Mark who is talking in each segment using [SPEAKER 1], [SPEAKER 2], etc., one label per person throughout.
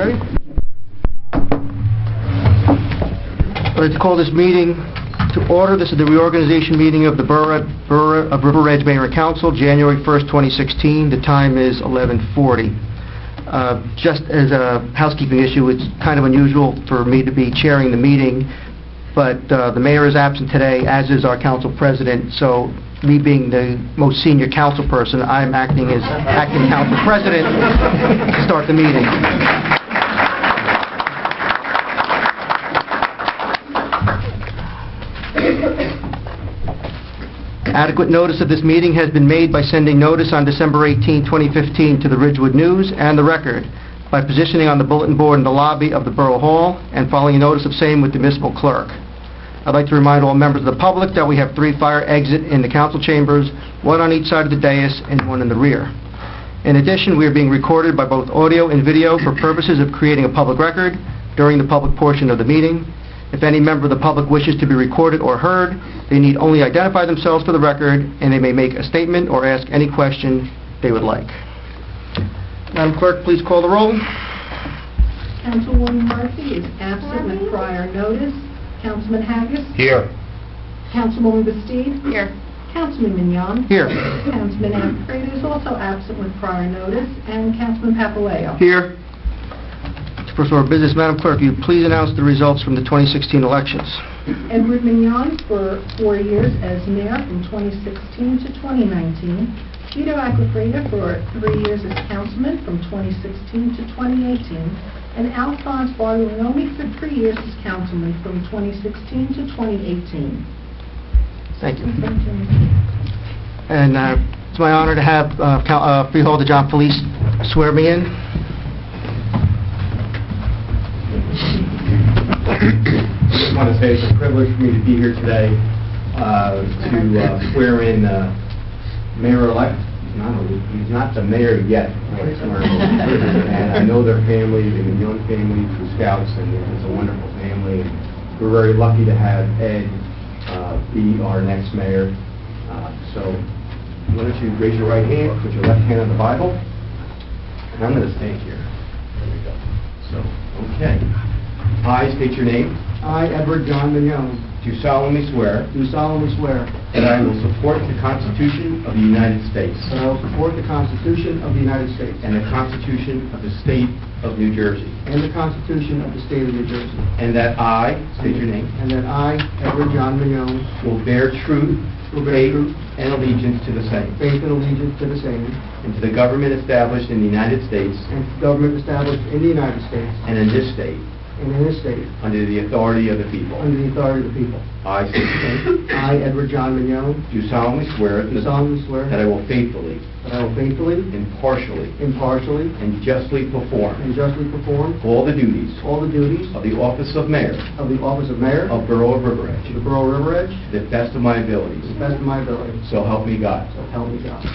[SPEAKER 1] Ready? I'd like to call this meeting to order. This is the reorganization meeting of the Borough of River Edge Mayor and Council, January 1st, 2016. The time is 11:40. Just as a housekeeping issue, it's kind of unusual for me to be chairing the meeting, but the mayor is absent today, as is our council president, so me being the most senior council person, I'm acting as acting council president to start the meeting. Adequate notice of this meeting has been made by sending notice on December 18, 2015 to the Ridgewood News and the Record, by positioning on the bulletin board in the lobby of the Borough Hall and following a notice of same with the municipal clerk. I'd like to remind all members of the public that we have 3 fire exits in the council chambers, 1 on each side of the dais and 1 in the rear. In addition, we are being recorded by both audio and video for purposes of creating a public record during the public portion of the meeting. If any member of the public wishes to be recorded or heard, they need only identify themselves for the record, and they may make a statement or ask any question they would like. Madam Clerk, please call the roll.
[SPEAKER 2] Councilwoman Murphy is absent with prior notice. Councilman Haggis?
[SPEAKER 3] Here.
[SPEAKER 2] Councilwoman Bastide?
[SPEAKER 4] Here.
[SPEAKER 2] Councilman Mignon?
[SPEAKER 1] Here.
[SPEAKER 2] Councilman Anacredo is also absent with prior notice. And Councilman Papaleo?
[SPEAKER 1] Here. First order of business, Madam Clerk, will you please announce the results from the 2016 elections?
[SPEAKER 2] Edward Mignon for 4 years as mayor from 2016 to 2019. Vito Acquafreda for 3 years as councilman from 2016 to 2018. And Alphonse Bartolome for 3 years as councilman from 2016 to 2018.
[SPEAKER 1] Thank you. And it's my honor to have Freeholder John Felice swear me in.
[SPEAKER 3] I just want to say it's a privilege for me to be here today to swear in Mayor-elect. He's not the mayor yet. And I know their family, the Mignon family, through Scouts, and it's a wonderful family. And we're very lucky to have Ed be our next mayor. So why don't you raise your right hand, put your left hand on the Bible, and I'm going to stand here. There we go. So, okay. I state your name.
[SPEAKER 1] I, Edward John Mignon,
[SPEAKER 3] Do solemnly swear
[SPEAKER 1] do solemnly swear
[SPEAKER 3] that I will support the Constitution of the United States
[SPEAKER 1] that I will support the Constitution of the United States
[SPEAKER 3] and the Constitution of the State of New Jersey,
[SPEAKER 1] and the Constitution of the State of New Jersey,
[SPEAKER 3] and that I, state your name,
[SPEAKER 1] and that I, Edward John Mignon,
[SPEAKER 3] will bear truth,
[SPEAKER 1] will bear
[SPEAKER 3] faith,
[SPEAKER 1] true
[SPEAKER 3] and allegiance to the same,
[SPEAKER 1] faith and allegiance to the same,
[SPEAKER 3] and to the government established in the United States
[SPEAKER 1] and to the government established in the United States
[SPEAKER 3] and in this state,
[SPEAKER 1] and in this state,
[SPEAKER 3] under the authority of the people.
[SPEAKER 1] under the authority of the people.
[SPEAKER 3] I state your name.
[SPEAKER 1] I, Edward John Mignon,
[SPEAKER 3] Do solemnly swear
[SPEAKER 1] do solemnly swear
[SPEAKER 3] that I will faithfully,
[SPEAKER 1] that I will faithfully,
[SPEAKER 3] impartially,
[SPEAKER 1] impartially,
[SPEAKER 3] and justly perform
[SPEAKER 1] and justly perform
[SPEAKER 3] all the duties
[SPEAKER 1] all the duties
[SPEAKER 3] of the office of mayor
[SPEAKER 1] of the office of mayor
[SPEAKER 3] of Borough of River Edge
[SPEAKER 1] of the Borough of River Edge
[SPEAKER 3] to the best of my
[SPEAKER 1] to
[SPEAKER 3] abilities.
[SPEAKER 1] the best of my ability.
[SPEAKER 3] So help me God.
[SPEAKER 1] So help me God.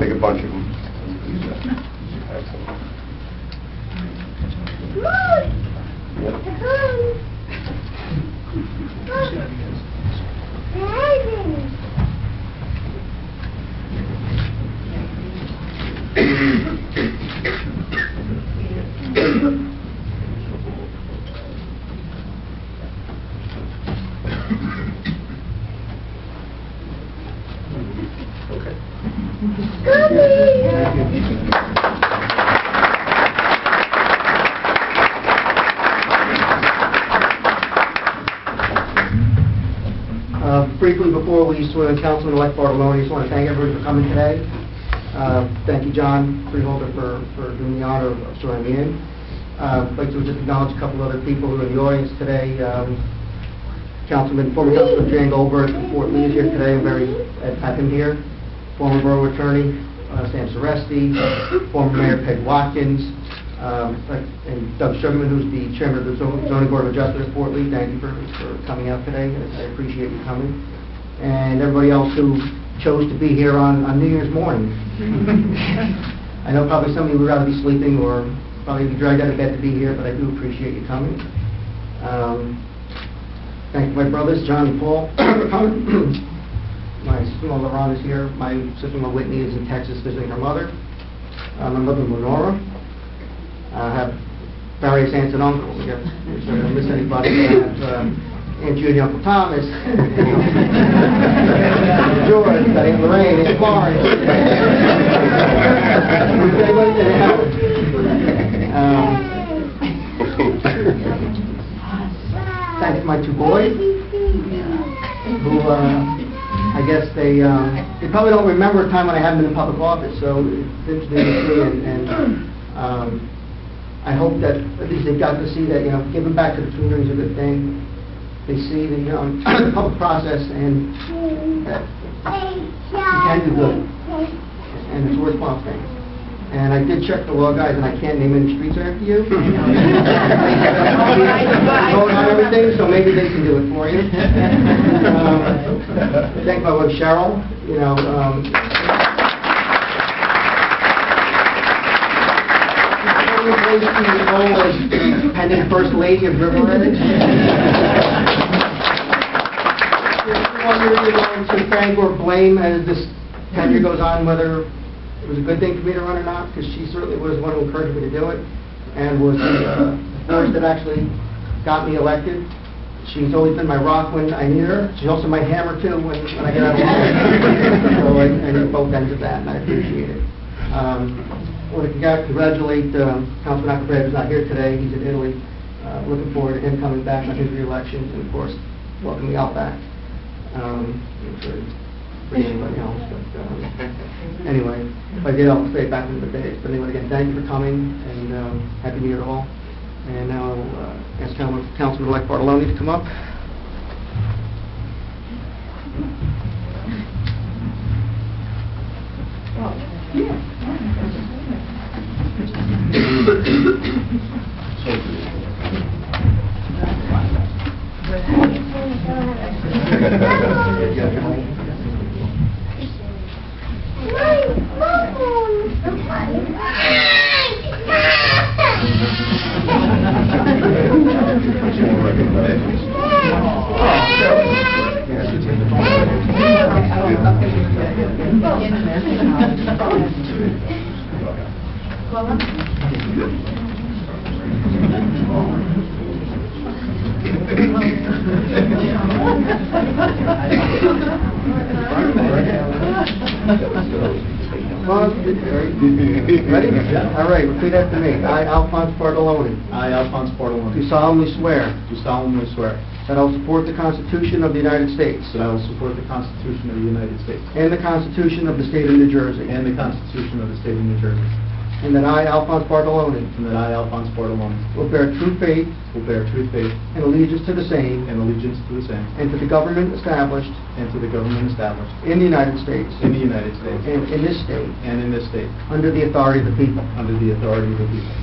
[SPEAKER 3] Take a bunch of them.
[SPEAKER 1] Briefly, before we swear in Councilman-elect Bartolome, I just want to thank everybody for coming today. Thank you, John Freeholder, for doing the honor of swearing me in. I'd like to just acknowledge a couple other people who are in the audience today. Former Councilman Jan Goldberg from Fort Lee is here today. I'm very glad to have him here. Former Borough Attorney Sam Soresti, former Mayor Peg Watkins, And Doug Sugarman, who's the chairman of the Zoning Board of Adjustment at Fort Lee, thank you for coming out today. I appreciate you coming. And everybody else who chose to be here on New Year's morning. I know probably some of you would rather be sleeping or probably be dragged out of bed to be here, but I do appreciate you coming. Thank my brothers, John and Paul, for coming. My sister-in-law, LaRon, is here. My sister-in-law, Whitney, is in Texas visiting her mother. My mother, Lenora. I have various aunts and uncles. I guess I don't miss anybody. But I have Aunt Judy, Uncle Thomas, George, Aunt Lorraine, Aunt Florence. Thanks to my two boys, who I guess they probably don't remember a time when I haven't been in public office, so it's interesting to see, and I hope that at least they got to see that, giving back to the community is a good thing. They see the public process and that you can do good, and it's a worthwhile thing. And I did check the law, guys, and I can't name any streets after you. I vote on everything, so maybe they can do it for you. Thank my wife Cheryl. Pending First Lady of River Edge. To thank or blame as this tenure goes on whether it was a good thing for me to run or not, because she certainly was one who encouraged me to do it, and was the force that actually got me elected. She's always been my rock when I need her. She's also my hammer, too, when I get out of line. So I need both ends of that, and I appreciate it. I want to congratulate Councilman Acquabreda, who's not here today. He's in Italy. Looking forward to him coming back on his re-election, and, of course, welcome me out back. For anybody else, but anyway, if I did, I'll say it back in the days. But anyway, again, thank you for coming, and Happy New Year to all. And now I'll ask Councilman-elect Bartoloni to come up. Ready? All right, repeat after me. I, Alphonse Bartoloni.
[SPEAKER 3] I, Alphonse Bartoloni.
[SPEAKER 1] Do solemnly swear
[SPEAKER 3] Do solemnly swear
[SPEAKER 1] that I will support the Constitution of the United States
[SPEAKER 3] that I will support the Constitution of the United States
[SPEAKER 1] and the Constitution of the State of New Jersey,
[SPEAKER 3] and the Constitution of the State of New Jersey,
[SPEAKER 1] and that I, Alphonse Bartoloni,
[SPEAKER 3] and that I, Alphonse Bartoloni,
[SPEAKER 1] will bear true faith
[SPEAKER 3] will bear true faith
[SPEAKER 1] and allegiance to the same
[SPEAKER 3] and allegiance to the same,
[SPEAKER 1] and to the government established
[SPEAKER 3] and to the government established
[SPEAKER 1] in the United States
[SPEAKER 3] in the United States
[SPEAKER 1] and in this state
[SPEAKER 3] and in this state,
[SPEAKER 1] under the authority of the people.
[SPEAKER 3] under the authority of the people.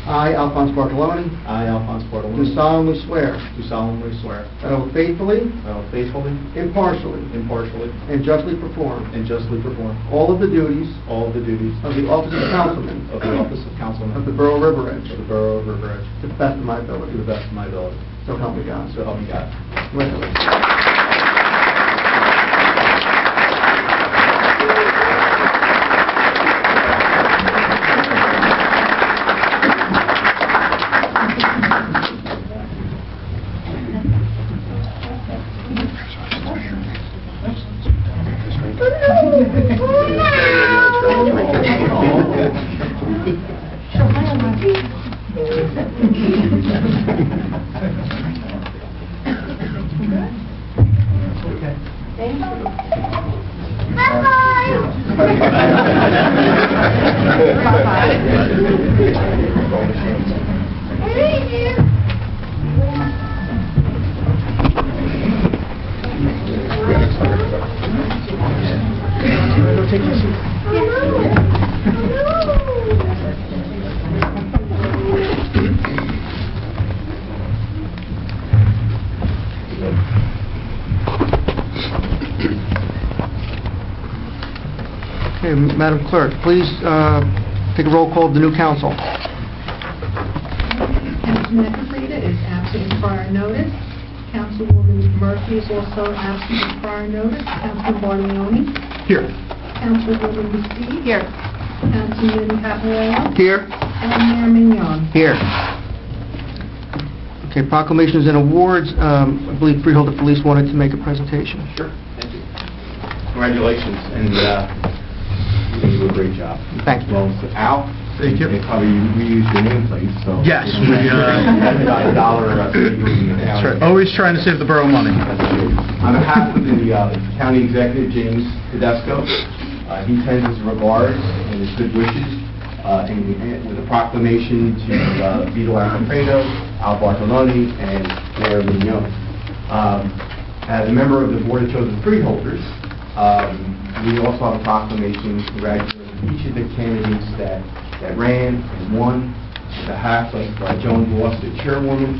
[SPEAKER 1] I, Alphonse Bartoloni,
[SPEAKER 3] I, Alphonse
[SPEAKER 1] do
[SPEAKER 3] Bartoloni,
[SPEAKER 1] solemnly swear
[SPEAKER 3] do solemnly swear
[SPEAKER 1] that I will faithfully,
[SPEAKER 3] that I will faithfully,
[SPEAKER 1] impartially,
[SPEAKER 3] impartially,
[SPEAKER 1] and justly perform
[SPEAKER 3] and justly perform
[SPEAKER 1] all of the duties
[SPEAKER 3] all of the duties
[SPEAKER 1] of the office of councilman
[SPEAKER 3] of the office of councilman
[SPEAKER 1] of the Borough of River Edge
[SPEAKER 3] of the Borough of River Edge
[SPEAKER 1] to the best of my
[SPEAKER 3] to
[SPEAKER 1] ability.
[SPEAKER 3] the best of my ability.
[SPEAKER 1] So help me God.
[SPEAKER 3] So help me God.
[SPEAKER 1] Congratulations. Okay, Madam Clerk, please take a roll call of the new council.
[SPEAKER 2] Councilman Eckenrita is absent as prior notice. Councilwoman Murphy is also absent as prior notice. Councilman Barleone.
[SPEAKER 1] Here.
[SPEAKER 2] Councilwoman Lucie. Here. Councilman Caparella.
[SPEAKER 1] Here.
[SPEAKER 2] And Mayor Mignon.
[SPEAKER 1] Here. Okay, proclamations and awards. I believe Freeholder Police wanted to make a presentation.
[SPEAKER 3] Sure, thank you. Congratulations, and you do a great job.
[SPEAKER 1] Thank you.
[SPEAKER 3] Well, Al?
[SPEAKER 4] Thank you.
[SPEAKER 3] They probably reused your name, please, so...
[SPEAKER 4] Yes, we,
[SPEAKER 3] $1
[SPEAKER 4] That's right. Always trying to save the borough money.
[SPEAKER 3] On behalf of the county executive, James Tedesco, he sends his regards and his good wishes with a proclamation to Vito Alfredo, Al Bartoloni, and Mayor Mignon. As a member of the Board of Chosen Freeholders, we also have a proclamation congratulating each of the candidates that ran and won. The half of Joan Voss, the chairwoman,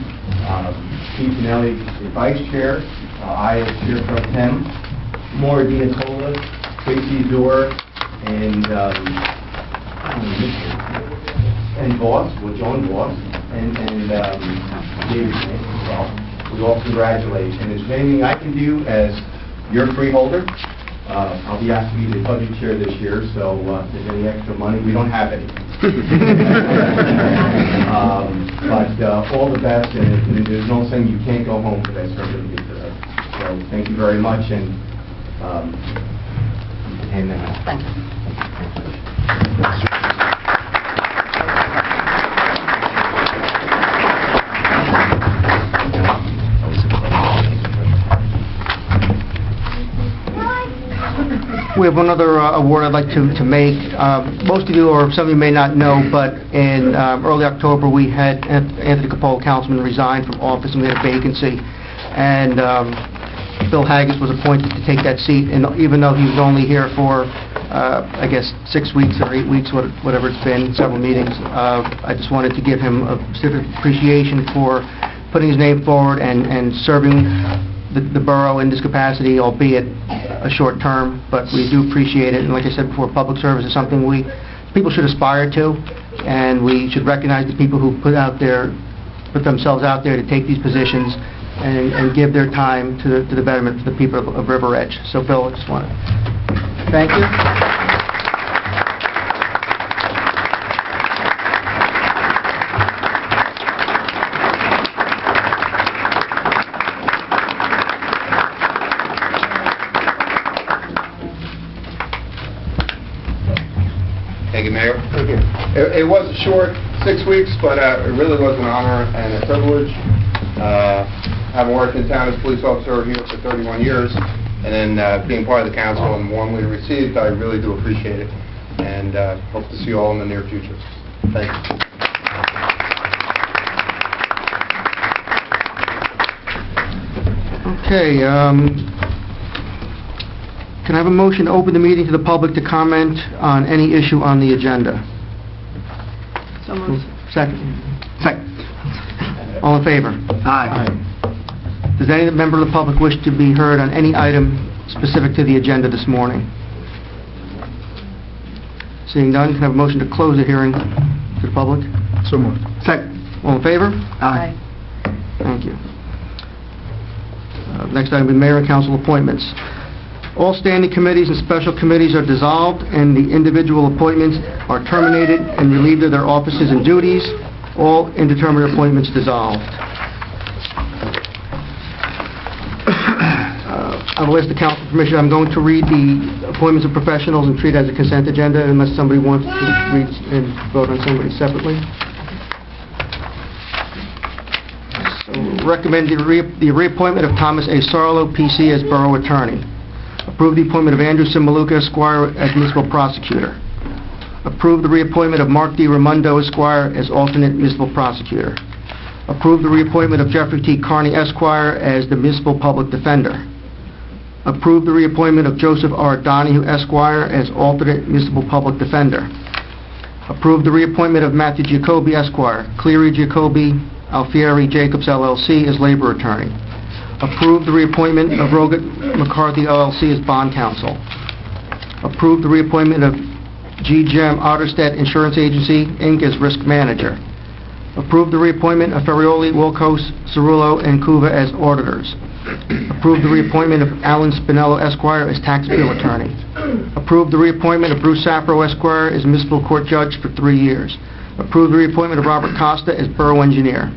[SPEAKER 3] Pete Pinelli, the vice chair, I as chair pro tem, Maura Diatola, Tracy Dore, and Voss, with Joan Voss, and David as well. We all congratulate. And if there's anything I can do as your freeholder, I'll be asked to be the budget chair this year, so if there's any extra money, we don't have any. But all the best, and there's no saying you can't go home for that certainly today. So thank you very much, and
[SPEAKER 2] Thank you.
[SPEAKER 1] We have one other award I'd like to make. Most of you, or some of you may not know, but in early October, we had Anthony Capola, councilman, resign from office, and we had a vacancy. And Bill Haggis was appointed to take that seat, and even though he was only here for, I guess, 6 weeks or 8 weeks, whatever it's been, several meetings, I just wanted to give him a specific appreciation for putting his name forward and serving the borough in this capacity, albeit a short term, but we do appreciate it. And like I said before, public service is something people should aspire to, and we should recognize the people who put themselves out there to take these positions and give their time to the betterment of the people of River Edge. So, Bill, I just want to thank you.
[SPEAKER 5] Thank you, Mayor.
[SPEAKER 1] Thank you.
[SPEAKER 5] It was a short 6 weeks, but it really was an honor and a privilege. Having worked in town as a police officer here for 31 years, and then being part of the council and warmly received, I really do appreciate it, and hope to see you all in the near future. Thank you.
[SPEAKER 1] Okay, can I have a motion to open the meeting to the public to comment on any issue on the agenda?
[SPEAKER 2] So moved.
[SPEAKER 1] Second. All in favor? Aye. Does any member of the public wish to be heard on any item specific to the agenda this morning? Seeing none, can I have a motion to close the hearing to the public?
[SPEAKER 4] So moved.
[SPEAKER 1] Second. All in favor?
[SPEAKER 2] Aye.
[SPEAKER 1] Thank you. Next item will be mayor and council appointments. All standing committees and special committees are dissolved, and the individual appointments are terminated and relieved of their offices and duties. All indeterminate appointments dissolved. I will ask the council permission. I'm going to read the appointments of professionals and treat it as a consent agenda unless somebody wants to read and vote on somebody separately. So, recommend the reappointment of Thomas A. Sarlo, P.C. as Borough Attorney. Approve the appointment of Andrew Simaluka, Esquire, as Municipal Prosecutor. Approve the reappointment of Mark D. Raimondo, Esquire, as Alternate Municipal Prosecutor. Approve the reappointment of Jeffrey T. Carney, Esquire, as the Municipal Public Defender. Approve the reappointment of Joseph R. Donahue, Esquire, as Alternate Municipal Public Defender. Approve the reappointment of Matthew Jacoby, Esquire, Cleary Jacoby, Alfieri Jacobs, LLC, as Labor Attorney. Approve the reappointment of Rogat McCarthy, LLC, as Bond Counsel. Approve the reappointment of G.Gem Otterstedt Insurance Agency, Inc. as risk manager. Approve the reappointment of Ferrioli, Wilcox, Cerullo, and Cuva as auditors. Approve the reappointment of Alan Spinello, Esquire, as tax appeal attorney. Approve the reappointment of Bruce Safro, Esquire, as municipal court judge for 3 years. Approve the reappointment of Robert Costa as borough engineer.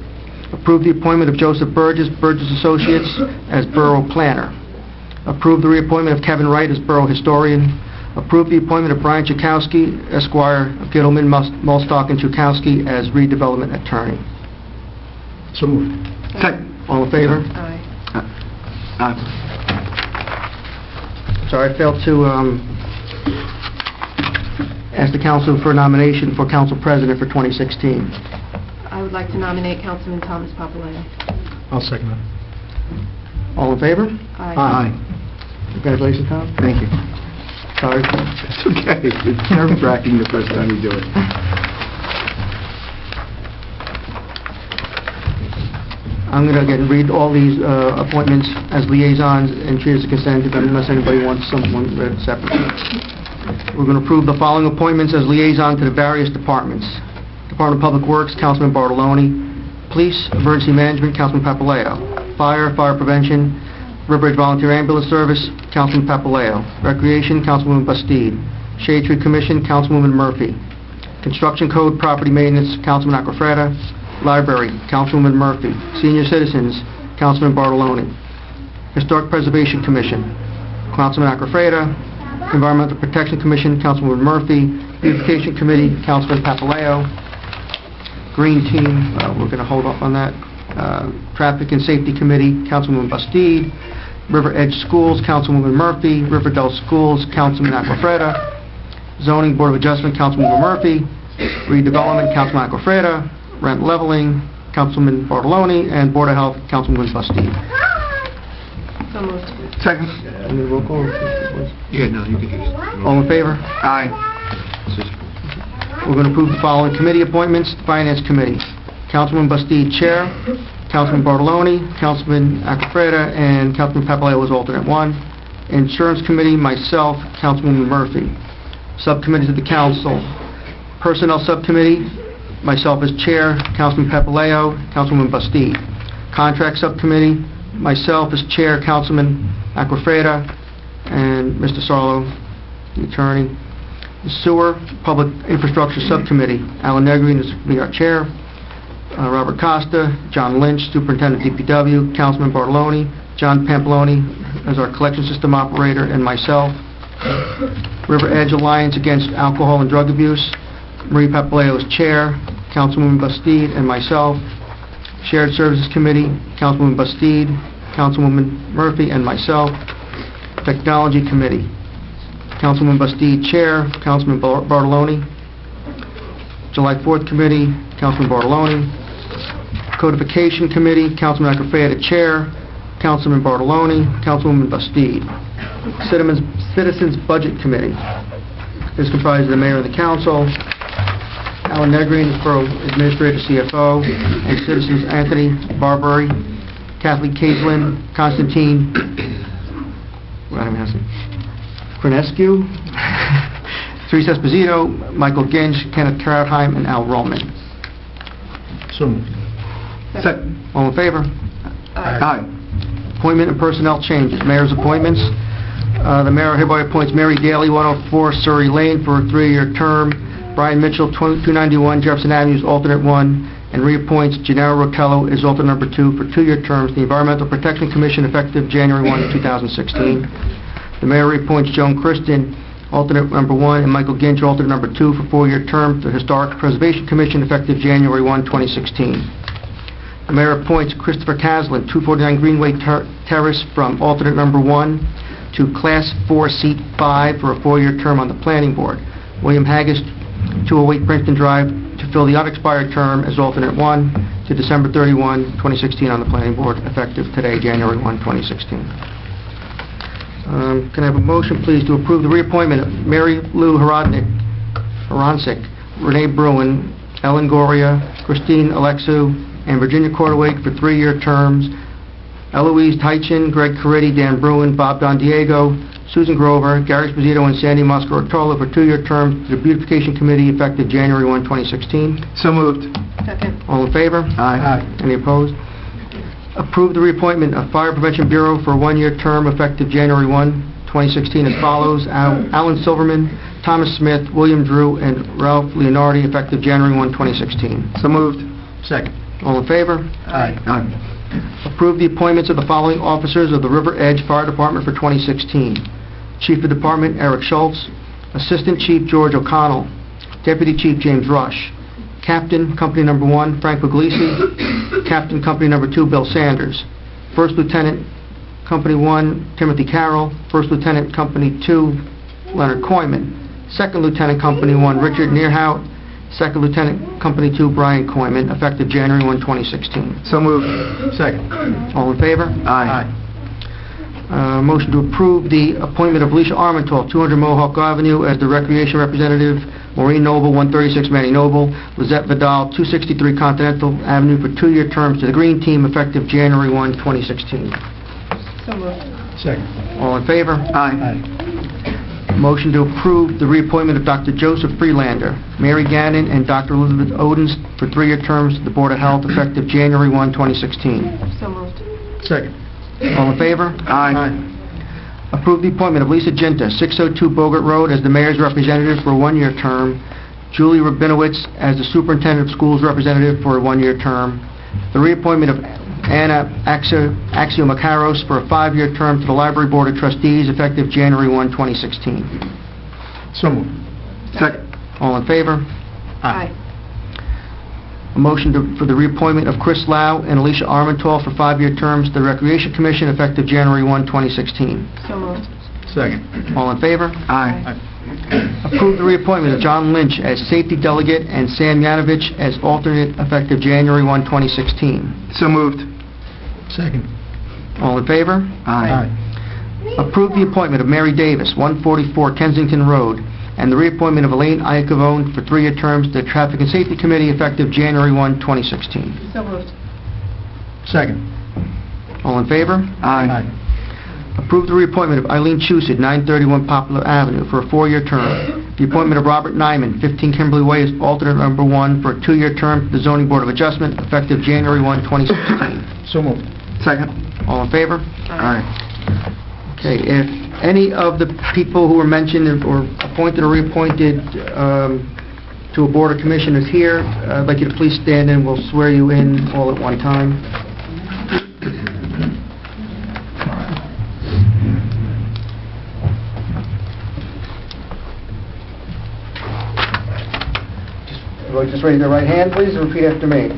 [SPEAKER 1] Approve the appointment of Joseph Burgess, Burgess Associates, as borough planner. Approve the reappointment of Kevin Wright as borough historian. Approve the appointment of Brian Chukowski, Esquire, of Gittleman, Mulstock, and Chukowski as redevelopment attorney.
[SPEAKER 4] So moved.
[SPEAKER 1] Second. All in favor?
[SPEAKER 2] Aye.
[SPEAKER 1] Sorry, I failed to ask the council for a nomination for council president for 2016.
[SPEAKER 6] I would like to nominate Councilman Thomas Papaleo.
[SPEAKER 4] I'll second that.
[SPEAKER 1] All in favor?
[SPEAKER 6] Aye.
[SPEAKER 1] Congratulations, Tom.
[SPEAKER 7] Thank you.
[SPEAKER 1] Sorry.
[SPEAKER 7] It's okay. It's nerve-wracking the first time you do it.
[SPEAKER 1] I'm going to again read all these appointments as liaisons and treat as a consent agenda unless anybody wants someone read separately. We're going to approve the following appointments as liaison to the various departments. Department of Public Works, Councilman Bartoloni. Police, Emergency Management, Councilman Papaleo. Fire Prevention, Riverbridge Volunteer Ambulance Service, Councilman Papaleo. Recreation, Councilwoman Bastide. Shade Tree Commission, Councilwoman Murphy. Construction Code, Property Maintenance, Councilman Acquafreda. Library, Councilwoman Murphy. Senior Citizens, Councilman Bartoloni. Historic Preservation Commission, Councilman Acquafreda. Environmental Protection Commission, Councilwoman Murphy. Beautification Committee, Councilman Papaleo. Green Team, we're going to hold off on that. Traffic and Safety Committee, Councilwoman Bastide. River Edge Schools, Councilwoman Murphy. Riverdale Schools, Councilman Acquafreda. Zoning Board of Adjustment, Councilwoman Murphy. Redevelopment, Councilman Acquafreda. Rent Leveling, Councilman Bartoloni. And Board of Health, Councilwoman Bastide.
[SPEAKER 6] So moved.
[SPEAKER 7] Second.
[SPEAKER 1] Any roll call?
[SPEAKER 7] Yeah, no, you can use it.
[SPEAKER 1] All in favor?
[SPEAKER 7] Aye.
[SPEAKER 1] We're going to approve the following committee appointments. Finance Committee, Councilman Bastide, Chair. Councilman Bartoloni, Councilman Acquafreda, and Councilman Papaleo as alternate 1. Insurance Committee, myself, Councilwoman Murphy. Subcommittees of the Council, Personnel Subcommittee, myself as Chair, Councilman Papaleo, Councilwoman Bastide. Contract Subcommittee, myself as Chair, Councilman Acquafreda, and Mr. Sarlo, the attorney. The Sewer Public Infrastructure Subcommittee, Alan Negri is to be our Chair. Robert Costa, John Lynch, Superintendent DPW, Councilman Bartoloni, John Pampaloni as our Collection System Operator, and myself. River Edge Alliance Against Alcohol and Drug Abuse, Marie Papaleo as Chair, Councilwoman Bastide, and myself. Shared Services Committee, Councilwoman Bastide, Councilwoman Murphy, and myself. Technology Committee, Councilwoman Bastide, Chair, Councilman Bartoloni. July 4th Committee, Councilman Bartoloni. Codification Committee, Councilman Acquafreda, Chair, Councilman Bartoloni, Councilwoman Bastide. Citizens Budget Committee is comprised of the Mayor and the Council, Alan Negri, Borough Administrator, CFO, and Citizens Anthony Barbury, Kathleen Kaislin, Constantine Crinescu, Teresa Esposito, Michael Ginch, Kenneth Krautheim, and Al Roman.
[SPEAKER 4] So moved.
[SPEAKER 7] Second.
[SPEAKER 1] All in favor?
[SPEAKER 7] Aye.
[SPEAKER 1] Appointment and personnel changes. Mayor's appointments. The mayor hereby appoints Mary Daly, 104 Surrey Lane, for a 3-year term. Brian Mitchell, 291 Jefferson Avenue, as alternate 1, and reappoints Gennaro Rotello as alternate number 2 for 2-year terms. The Environmental Protection Commission, effective January 1, 2016. The mayor reappoints Joan Christian, alternate number 1, and Michael Ginch, alternate number 2, for 4-year term to the Historic Preservation Commission, effective January 1, 2016. The mayor appoints Christopher Caslin, 249 Greenway Terrace, from alternate number 1 to Class 4, Seat 5, for a 4-year term on the Planning Board. William Haggis, 208 Princeton Drive, to fill the unexpired term as alternate 1 to December 31, 2016 on the Planning Board, effective today, January 1, 2016. Can I have a motion, please, to approve the reappointment of Mary Lou Horodnik, Renee Bruin, Ellen Goria, Christine Alexu, and Virginia Cordaway for 3-year terms. Eloise Teitchen, Greg Caridi, Dan Bruin, Bob Don Diego, Susan Grover, Gary Esposito, and Sandy Muscaritolo for 2-year terms to the Beautification Committee effective January 1, 2016.
[SPEAKER 7] So moved.
[SPEAKER 6] Second.
[SPEAKER 1] All in favor?
[SPEAKER 7] Aye.
[SPEAKER 1] Any opposed? Approve the reappointment of Fire Prevention Bureau for a 1-year term effective January 1, 2016 as follows: Alan Silverman, Thomas Smith, William Drew, and Ralph Leonardi effective January 1, 2016.
[SPEAKER 7] So moved.
[SPEAKER 4] Second.
[SPEAKER 1] All in favor?
[SPEAKER 7] Aye.
[SPEAKER 1] Approve the appointments of the following officers of the River Edge Fire Department for 2016. Chief of Department Eric Schultz, Assistant Chief George O'Connell, Deputy Chief James Rush, Captain Company Number 1 Frank Puglisi, Captain Company Number 2 Bill Sanders, First Lieutenant Company 1 Timothy Carroll, First Lieutenant Company 2 Leonard Coyman, Second Lieutenant Company 1 Richard Neerhout, Second Lieutenant Company 2 Brian Coyman, effective January 1, 2016.
[SPEAKER 7] So moved.
[SPEAKER 4] Second.
[SPEAKER 1] All in favor?
[SPEAKER 7] Aye.
[SPEAKER 1] Motion to approve the appointment of Alicia Armental, 200 Mohawk Avenue, as the Recreation Representative, Maureen Noble, 136 Manny Noble, Lizette Vidal, 263 Continental Avenue, for 2-year terms to the Green Team, effective January 1, 2016.
[SPEAKER 6] So moved.
[SPEAKER 4] Second.
[SPEAKER 1] All in favor?
[SPEAKER 7] Aye.
[SPEAKER 1] Motion to approve the reappointment of Dr. Joseph Freelander, Mary Gannon, and Dr. Elizabeth Odens for 3-year terms to the Board of Health, effective January 1, 2016.
[SPEAKER 6] So moved.
[SPEAKER 4] Second.
[SPEAKER 1] All in favor?
[SPEAKER 7] Aye.
[SPEAKER 1] Approve the appointment of Lisa Ginta, 602 Bogart Road, as the Mayor's representative for a 1-year term, Julie Rabinowitz as the Superintendent of Schools representative for a 1-year term, the reappointment of Anna Axiomakaros for a 5-year term to the Library Board of Trustees, effective January 1, 2016.
[SPEAKER 4] So moved.
[SPEAKER 7] Second.
[SPEAKER 1] All in favor?
[SPEAKER 6] Aye.
[SPEAKER 1] A motion for the reappointment of Chris Lau and Alicia Armental for 5-year terms to the Recreation Commission, effective January 1, 2016.
[SPEAKER 6] So moved.
[SPEAKER 4] Second.
[SPEAKER 1] All in favor?
[SPEAKER 7] Aye.
[SPEAKER 1] Approve the reappointment of John Lynch as Safety Delegate and Sam Yanovich as alternate, effective January 1, 2016.
[SPEAKER 7] So moved.
[SPEAKER 4] Second.
[SPEAKER 1] All in favor?
[SPEAKER 7] Aye.
[SPEAKER 1] Approve the appointment of Mary Davis, 144 Kensington Road, and the reappointment of Elaine Iacovone for 3-year terms to the Traffic and Safety Committee, effective January 1, 2016.
[SPEAKER 6] So moved.
[SPEAKER 4] Second.
[SPEAKER 1] All in favor?
[SPEAKER 7] Aye.
[SPEAKER 1] Approve the reappointment of Eileen Chusid, 931 Poplar Avenue, for a 4-year term. The appointment of Robert Nyman, 15 Kimberly Way, as alternate number 1 for a 2-year term to the Zoning Board of Adjustment, effective January 1, 2016.
[SPEAKER 4] So moved.
[SPEAKER 7] Second.
[SPEAKER 1] All in favor?
[SPEAKER 7] Aye.
[SPEAKER 1] Okay, if any of the people who were mentioned or appointed or reappointed to a board or commission is here, I'd like you to please stand and we'll swear you in all at one time. Just raise your right hand, please, and repeat after me.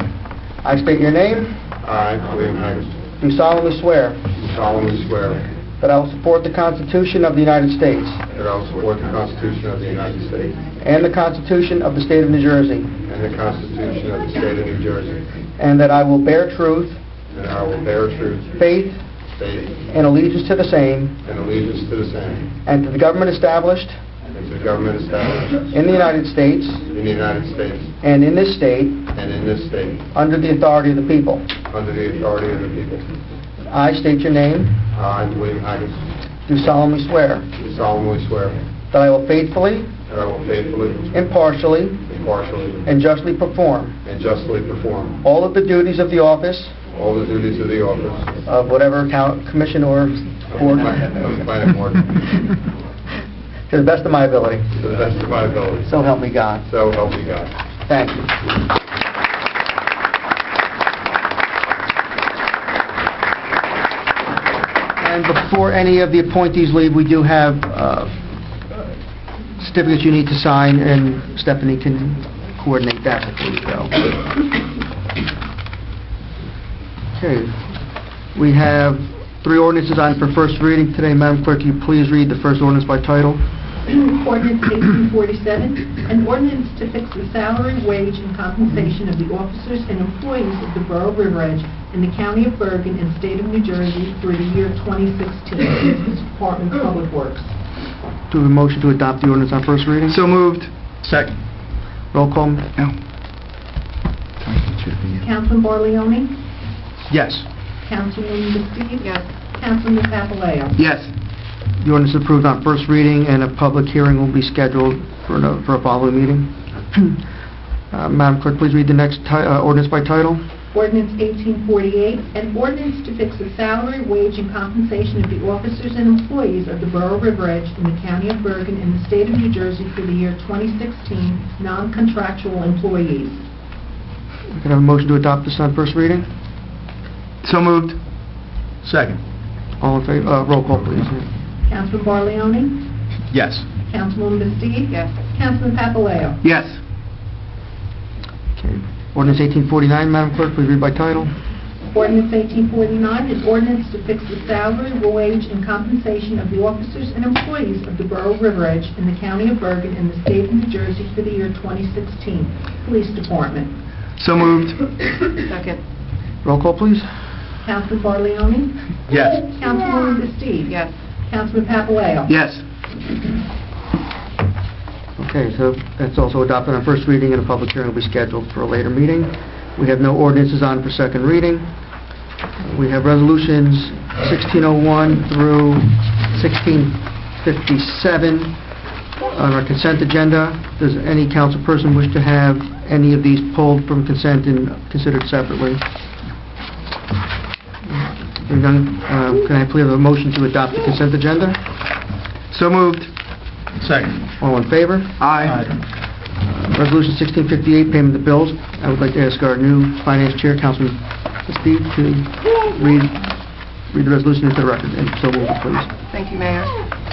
[SPEAKER 1] I state your name.
[SPEAKER 5] I, William Haggis,
[SPEAKER 1] Do solemnly swear
[SPEAKER 5] solemnly swear
[SPEAKER 1] that I will support the Constitution of the United States
[SPEAKER 5] that I will support the Constitution of the United States
[SPEAKER 1] and the Constitution of the State of New Jersey,
[SPEAKER 5] and the Constitution of the State of New Jersey,
[SPEAKER 1] and that I will bear truth,
[SPEAKER 5] and I will bear truth,
[SPEAKER 1] faith,
[SPEAKER 5] faith,
[SPEAKER 1] and allegiance to the same,
[SPEAKER 5] and allegiance to the same,
[SPEAKER 1] and to the government established
[SPEAKER 5] and to the government established
[SPEAKER 1] in the United States
[SPEAKER 5] in the United States
[SPEAKER 1] and in this state
[SPEAKER 5] and in this state,
[SPEAKER 1] under the authority of the people.
[SPEAKER 5] under the authority of the people.
[SPEAKER 1] I state your name,
[SPEAKER 5] I, William Haggis,
[SPEAKER 1] do solemnly swear
[SPEAKER 5] do solemnly swear
[SPEAKER 1] that I will faithfully,
[SPEAKER 5] that I will faithfully,
[SPEAKER 1] impartially,
[SPEAKER 5] impartially,
[SPEAKER 1] and justly perform
[SPEAKER 5] and justly perform
[SPEAKER 1] all of the duties of the office
[SPEAKER 5] all the duties of the office
[SPEAKER 1] of whatever town, commission, or board
[SPEAKER 5] of the planning board
[SPEAKER 1] to the best of my ability.
[SPEAKER 5] to the best of my ability.
[SPEAKER 1] So help me God.
[SPEAKER 5] So help me God.
[SPEAKER 1] Thank you. And before any of the appointees leave, we do have certificates you need to sign, and Stephanie can coordinate that before you go. Okay. We have 3 ordinances on for first reading today. Madam Clerk, will you please read the first ordinance by title?
[SPEAKER 2] Ordinance 1847, an ordinance to fix the salary, wage, and compensation of the officers and employees of the Borough of River Edge in the County of Bergen and State of New Jersey for the year 2016. This is Department of Public Works.
[SPEAKER 1] Do we have a motion to adopt the ordinance on first reading?
[SPEAKER 7] So moved.
[SPEAKER 4] Second.
[SPEAKER 1] Roll call.
[SPEAKER 7] No.
[SPEAKER 2] Councilman Barleone?
[SPEAKER 4] Yes.
[SPEAKER 2] Councilwoman Steve?
[SPEAKER 6] Yes.
[SPEAKER 2] Councilman Papaleo?
[SPEAKER 7] Yes.
[SPEAKER 1] The ordinance is approved on first reading, and a public hearing will be scheduled for a following meeting. Madam Clerk, please read the next ordinance by title.
[SPEAKER 2] Ordinance 1848, an ordinance to fix the salary, wage, and compensation of the officers and employees of the Borough of River Edge in the County of Bergen in the State of New Jersey for the year 2016, non-contractual employees.
[SPEAKER 1] Can I have a motion to adopt this on first reading?
[SPEAKER 4] So moved. Second.
[SPEAKER 1] All in favor? Roll call, please.
[SPEAKER 2] Councilman Barleone?
[SPEAKER 4] Yes.
[SPEAKER 2] Councilwoman Bastigue?
[SPEAKER 6] Yes.
[SPEAKER 2] Councilman Papaleo?
[SPEAKER 4] Yes.
[SPEAKER 1] Okay. Ordinance 1849, Madam Clerk, please read by title.
[SPEAKER 2] Ordinance 1849 is ordinance to fix the salary, wage, and compensation of the officers and employees of the Borough of River Edge in the County of Bergen in the State of New Jersey for the year 2016. Police Department.
[SPEAKER 4] So moved.
[SPEAKER 6] Second.
[SPEAKER 1] Roll call, please.
[SPEAKER 2] Councilman Barleone?
[SPEAKER 4] Yes.
[SPEAKER 2] Councilwoman Bastigue?
[SPEAKER 6] Yes.
[SPEAKER 2] Councilman Papaleo?
[SPEAKER 4] Yes.
[SPEAKER 1] Okay, so that's also adopted on first reading, and a public hearing will be scheduled for a later meeting. We have no ordinances on for second reading. We have resolutions 1601 through 1657 on our consent agenda. Does any council person wish to have any of these pulled from consent and considered separately? Hearing none, can I please have a motion to adopt the consent agenda?
[SPEAKER 4] So moved. Second.
[SPEAKER 1] All in favor?
[SPEAKER 4] Aye.
[SPEAKER 1] Resolution 1658, payment of bills. I would like to ask our new finance chair, Councilman Steve, to read the resolution into the record, and so move it, please.
[SPEAKER 6] Thank you, Mayor.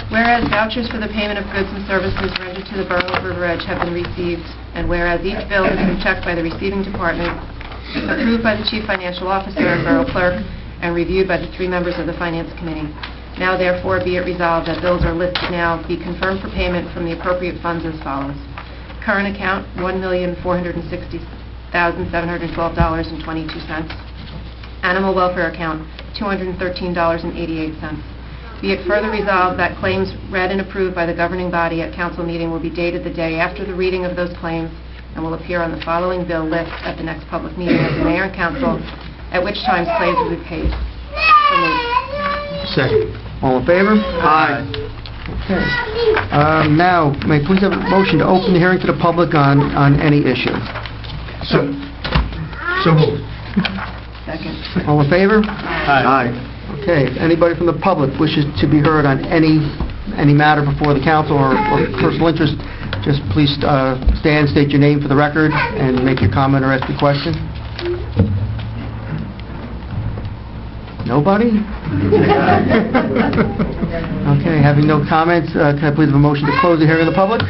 [SPEAKER 6] Whereas vouchers for the payment of goods and services rendered to the Borough of River Edge have been received, and whereas each bill has been checked by the receiving department, approved by the Chief Financial Officer and Borough Clerk, and reviewed by the 3 members of the Finance Committee. Now therefore be it resolved that bills are listed now be confirmed for payment from the appropriate funds as follows. Current account, $1,460,712.22. Animal welfare account, $213.88. Be it further resolved that claims read and approved by the governing body at council meeting will be dated the day after the reading of those claims and will appear on the following bill list at the next public meeting of the mayor and council, at which times claims will be paid. So moved.
[SPEAKER 4] Second.
[SPEAKER 1] All in favor?
[SPEAKER 4] Aye.
[SPEAKER 1] Okay. Now, may I please have a motion to open the hearing to the public on any issue?
[SPEAKER 4] So moved.
[SPEAKER 6] Second.
[SPEAKER 1] All in favor?
[SPEAKER 4] Aye.
[SPEAKER 1] Okay. Anybody from the public wishes to be heard on any matter before the council or personal interest, just please stand, state your name for the record, and make your comment or ask your question. Nobody? Okay, having no comments, can I please have a motion to close the hearing of the public?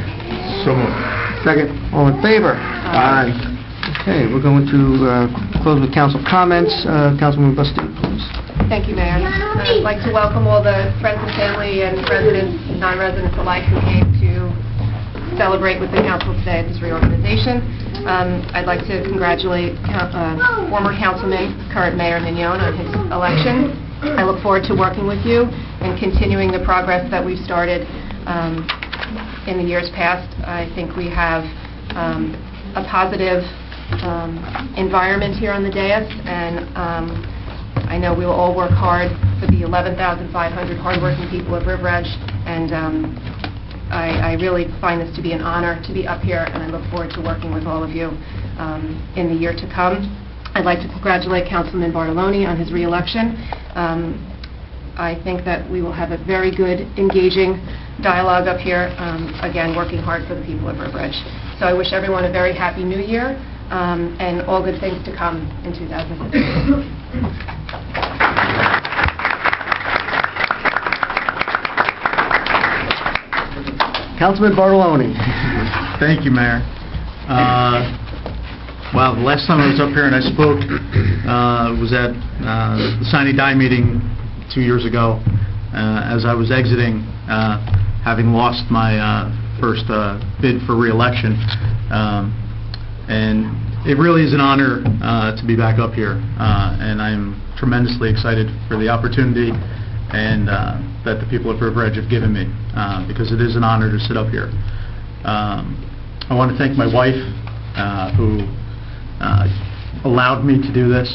[SPEAKER 4] So moved.
[SPEAKER 1] Second. All in favor?
[SPEAKER 4] Aye.
[SPEAKER 1] Okay, we're going to close with council comments. Councilwoman Bastigue, please.
[SPEAKER 6] Thank you, Mayor. I'd like to welcome all the friends and family and residents, non-residents alike who came to celebrate with the council today at this reorganization. I'd like to congratulate former councilman, current Mayor Mignon, on his election. I look forward to working with you and continuing the progress that we've started in the years past. I think we have a positive environment here on the dais, and I know we will all work hard for the 11,500 hardworking people of River Edge, and I really find this to be an honor to be up here, and I look forward to working with all of you in the year to come. I'd like to congratulate Councilman Barleone on his re-election. I think that we will have a very good, engaging dialogue up here, again, working hard for the people of River Edge. So I wish everyone a very happy new year, and all good things to come in 2015.
[SPEAKER 1] Councilman Barleone.
[SPEAKER 4] Thank you, Mayor. Well, the last time I was up here and I spoke was at the Sine Die meeting 2 years ago, as I was exiting, having lost my first bid for re-election. And it really is an honor to be back up here, and I'm tremendously excited for the opportunity and that the people of River Edge have given me, because it is an honor to sit up here. I want to thank my wife, who allowed me to do this.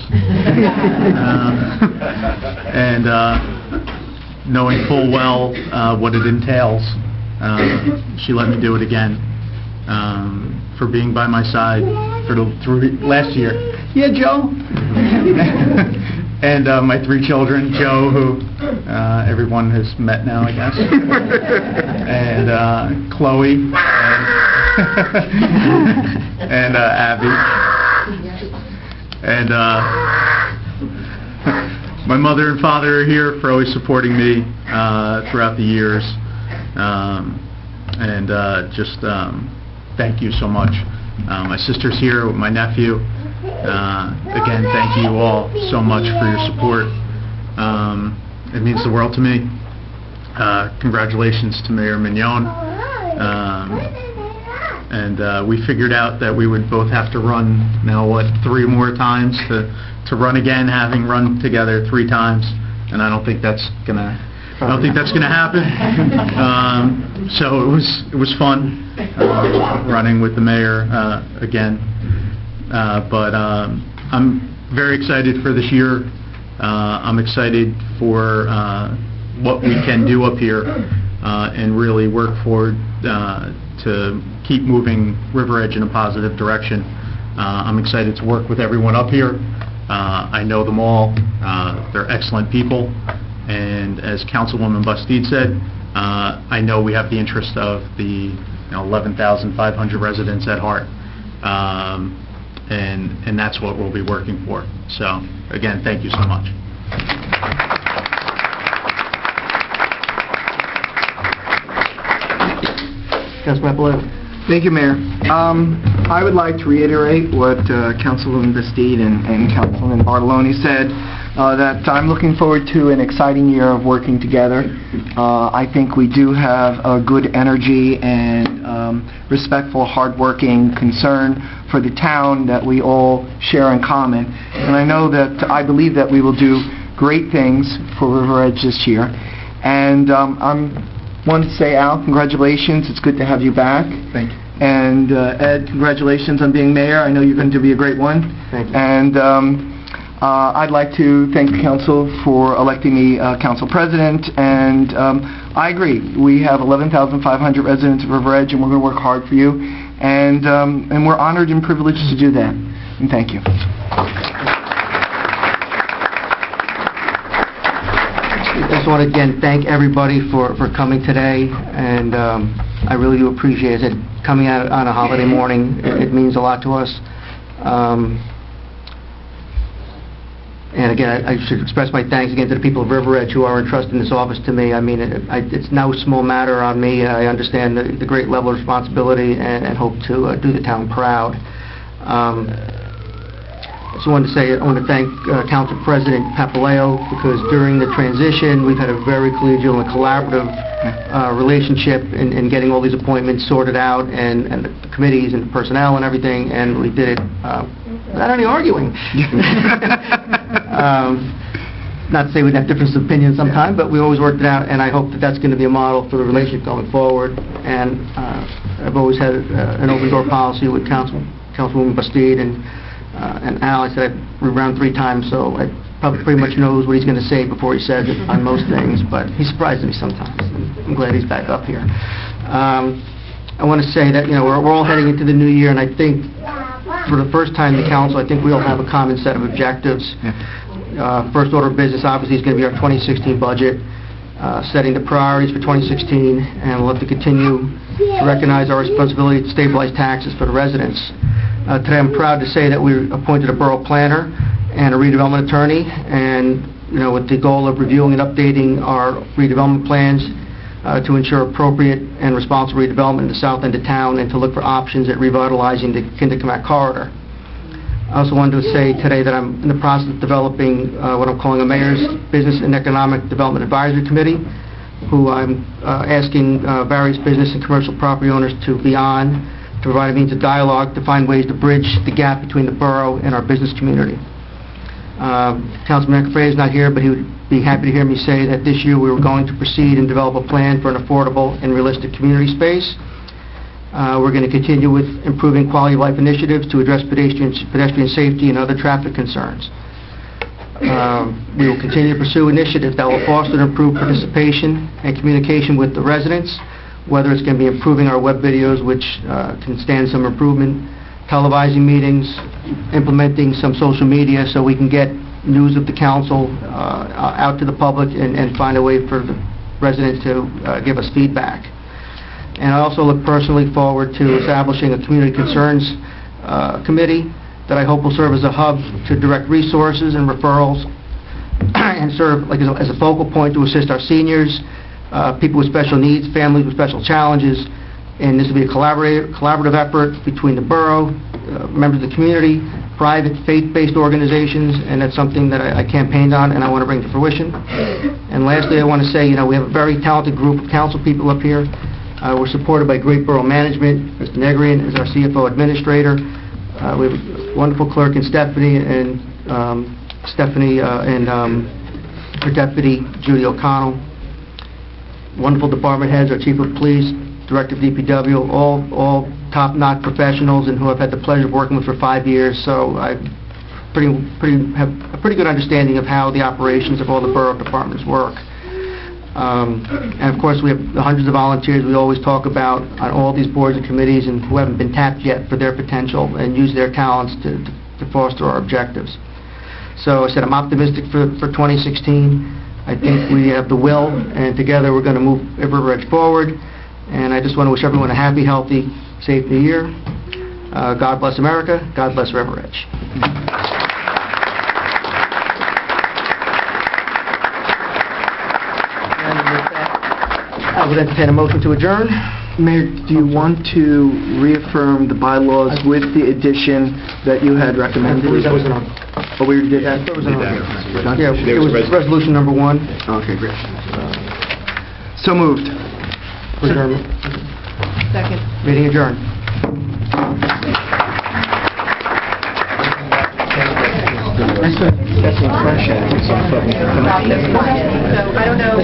[SPEAKER 4] And knowing full well what it entails, she let me do it again, for being by my side through last year. Yeah, Joe. And my 3 children, Joe, who everyone has met now, I guess, and Chloe, and Abby, and my mother and father are here for always supporting me throughout the years, and just thank you so much. My sister's here with my nephew. Again, thank you all so much for your support. It means the world to me. Congratulations to Mayor Mignon. And we figured out that we would both have to run now, 3 more times to run again, having run together 3 times, and I don't think that's gonna happen. So it was fun running with the mayor again. But I'm very excited for this year. I'm excited for what we can do up here and really work forward to keep moving River Edge in a positive direction. I'm excited to work with everyone up here. I know them all. They're excellent people. And as Councilwoman Bastide said, I know we have the interest of the 11,500 residents at heart. And that's what we'll be working for. So, again, thank you so much.
[SPEAKER 1] Councilman Appolito.
[SPEAKER 7] Thank you, Mayor. I would like to reiterate what Councilwoman Bastide and Councilman Bartoloni said, that I'm looking forward to an exciting year of working together. I think we do have a good energy and respectful, hardworking concern for the town that we all share in common. And I believe that we will do great things for River Edge this year. And I want to say, Al, congratulations. It's good to have you back.
[SPEAKER 1] Thank you.
[SPEAKER 7] And Ed, congratulations on being mayor. I know you're going to be a great one.
[SPEAKER 1] Thank you.
[SPEAKER 7] And I'd like to thank the council for electing me council president. And I agree. We have 11,500 residents of River Edge, and we're going to work hard for you. And we're honored and privileged to do that. And thank you.
[SPEAKER 1] I just want to again thank everybody for coming today, and I really do appreciate it. Coming out on a holiday morning, it means a lot to us. And again, I should express my thanks again to the people of River Edge who are entrusting this office to me. I mean, it's no small matter on me. I understand the great level of responsibility and hope to do the town proud. I just wanted to say I want to thank Council President Papaleo, because during the transition we've had a very collegial and collaborative relationship in getting all these appointments sorted out, and the committees and the personnel and everything, and we did it without any arguing. Not to say we'd have differences of opinion sometimes, but we always worked it out, and I hope that that's going to be a model for the relationship going forward. And I've always had an open door policy with Councilwoman Bastide and Al. I said we ran 3 times, so I probably pretty much knows what he's going to say before he says it on most things, but he surprises me sometimes. I'm glad he's back up here. I want to say that we're all heading into the new year, and I think for the first time in the council, I think we all have a common set of objectives. First order of business, obviously, is going to be our 2016 budget, setting the priorities for 2016, and we'll have to continue to recognize our responsibility to stabilize taxes for the residents. Today, I'm proud to say that we appointed a borough planner and a redevelopment attorney, and with the goal of reviewing and updating our redevelopment plans to ensure appropriate and responsible redevelopment in the south end of town, and to look for options at revitalizing the Kinder-Kamak corridor. I also wanted to say today that I'm in the process of developing what I'm calling a Mayor's Business and Economic Development Advisory Committee, who I'm asking various business and commercial property owners to be on, to provide a means of dialogue to find ways to bridge the gap between the borough and our business community. Councilman Eckerfrey is not here, but he would be happy to hear me say that this year we were going to proceed and develop a plan for an affordable and realistic community space. We're going to continue with improving quality of life initiatives to address pedestrian safety and other traffic concerns. We will continue to pursue initiatives that will foster and improve participation and communication with the residents, whether it's going to be improving our web videos, which can stand some improvement, televising meetings, implementing some social media so we can get news of the council out to the public and find a way for the residents to give us feedback. And I also look personally forward to establishing a community concerns committee that I hope will serve as a hub to direct resources and referrals and serve like as a focal point to assist our seniors, people with special needs, families with special challenges. And this will be a collaborative effort between the borough, members of the community, private faith-based organizations, and that's something that I campaigned on and I want to bring to fruition. And lastly, I want to say, we have a very talented group of council people up here. We're supported by great borough management. Mr. Negrian is our CFO administrator. We have a wonderful clerk in Stephanie and her deputy, Judy O'Connell. Wonderful department heads, our chief of police, director of DPW, all top-notch professionals and who I've had the pleasure of working with for 5 years. So I have a pretty good understanding of how the operations of all the borough departments work. And of course, we have the hundreds of volunteers we always talk about on all these boards and committees and who haven't been tapped yet for their potential and use their talents to foster our objectives. So I said I'm optimistic for 2016. I think we have the will, and together we're going to move River Edge forward. And I just want to wish everyone a happy, healthy, safe New Year. God bless America. God bless River Edge. I would entertain a motion to adjourn.
[SPEAKER 7] Mayor, do you want to reaffirm the bylaws with the addition that you had recommended?
[SPEAKER 1] I believe that was an
[SPEAKER 7] Oh, we already did
[SPEAKER 1] Yeah,
[SPEAKER 7] that?
[SPEAKER 1] it was an
[SPEAKER 7] Yeah,
[SPEAKER 1] it was resolution number 1.
[SPEAKER 7] Okay, great. So moved.
[SPEAKER 1] For adjournment.
[SPEAKER 6] Second.
[SPEAKER 1] Meeting adjourned.
[SPEAKER 7] That's the impression.
[SPEAKER 6] So I don't know.